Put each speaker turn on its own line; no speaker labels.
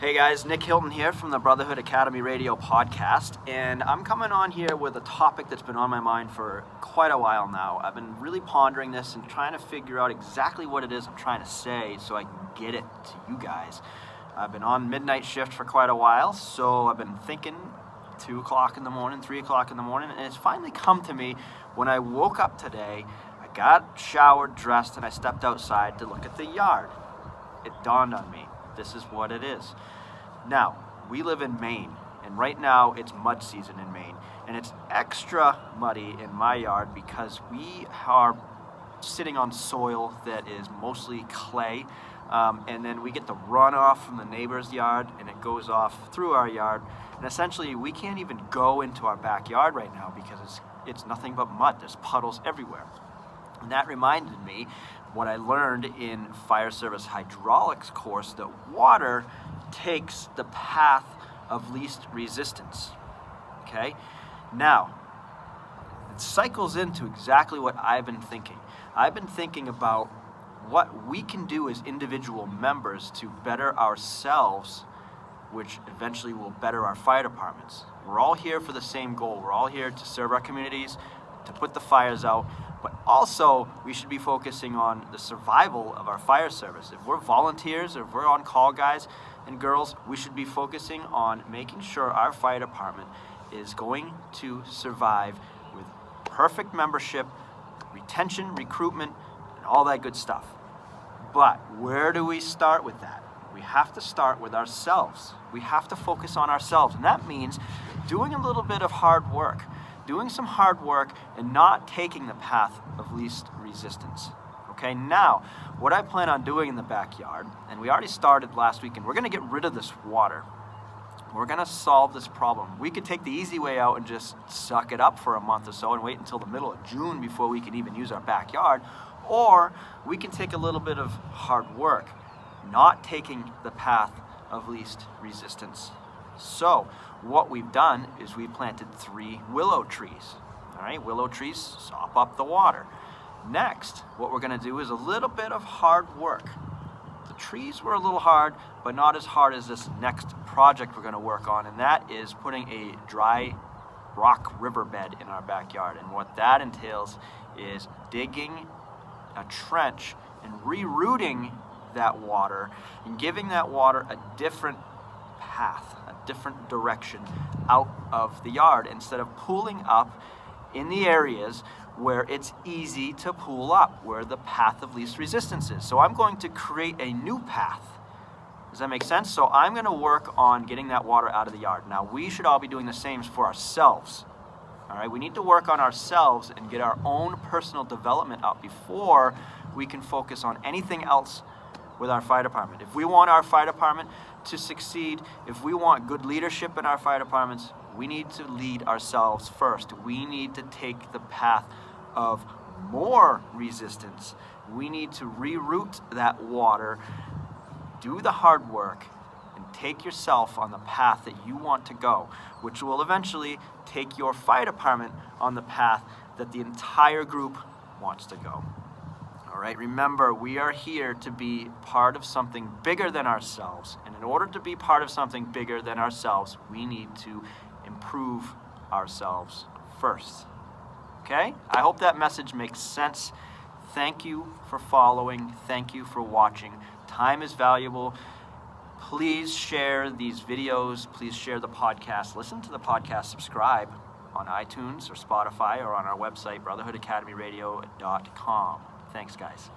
Hey guys, Nick Hilton here from the Brotherhood Academy Radio podcast, and I'm coming on here with a topic that's been on my mind for quite a while now. I've been really pondering this and trying to figure out exactly what it is I'm trying to say so I can get it to you guys. I've been on midnight shift for quite a while, so I've been thinking 2 o'clock in the morning, 3 o'clock in the morning, and it's finally come to me when I woke up today. I got showered, dressed, and I stepped outside to look at the yard. It dawned on me. This is what it is. Now, we live in Maine, and right now it's mud season in Maine, and it's extra muddy in my yard because we are sitting on soil that is mostly clay, and then we get the runoff from the neighbor's yard, and it goes off through our yard, and essentially we can't even go into our backyard right now because it's nothing but mud. There's puddles everywhere. And that reminded me what I learned in fire service hydraulics course, that water takes the path of least resistance. Okay? Now, it cycles into exactly what I've been thinking. I've been thinking about what we can do as individual members to better ourselves, which eventually will better our fire departments. We're all here for the same goal. We're all here to serve our communities, to put the fires out, but also we should be focusing on the survival of our fire service. If we're volunteers, or if we're on call guys and girls, we should be focusing on making sure our fire department is going to survive with perfect membership, retention, recruitment, and all that good stuff. But where do we start with that? We have to start with ourselves. We have to focus on ourselves, and that means doing a little bit of hard work. Doing some hard work and not taking the path of least resistance. Okay, now, what I plan on doing in the backyard, and we already started last week, and we're going to get rid of this water. We're going to solve this problem. We could take the easy way out and just suck it up for a month or so and wait until the middle of June before we can even use our backyard, or we can take a little bit of hard work, not taking the path of least resistance. So, what we've done is we planted 3 willow trees. All right, willow trees sop up the water. Next, what we're going to do is a little bit of hard work. The trees were a little hard, but not as hard as this next project we're going to work on, and that is putting a dry rock riverbed in our backyard. And what that entails is digging a trench and rerouting that water and giving that water a different path, a different direction out of the yard, instead of pooling up in the areas where it's easy to pool up, where the path of least resistance is. So I'm going to create a new path. Does that make sense? So I'm going to work on getting that water out of the yard. Now, we should all be doing the same for ourselves. All right, we need to work on ourselves and get our own personal development up before we can focus on anything else with our fire department. If we want our fire department to succeed, if we want good leadership in our fire departments, we need to lead ourselves first. We need to take the path of more resistance. We need to reroute that water, do the hard work, and take yourself on the path that you want to go, which will eventually take your fire department on the path that the entire group wants to go. All right, remember, we are here to be part of something bigger than ourselves. And in order to be part of something bigger than ourselves, we need to improve ourselves first. Okay? I hope that message makes sense. Thank you for following. Thank you for watching. Time is valuable. Please share these videos. Please share the podcast. Listen to the podcast. Subscribe on iTunes or Spotify or on our website, brotherhoodacademyradio.com. Thanks, guys.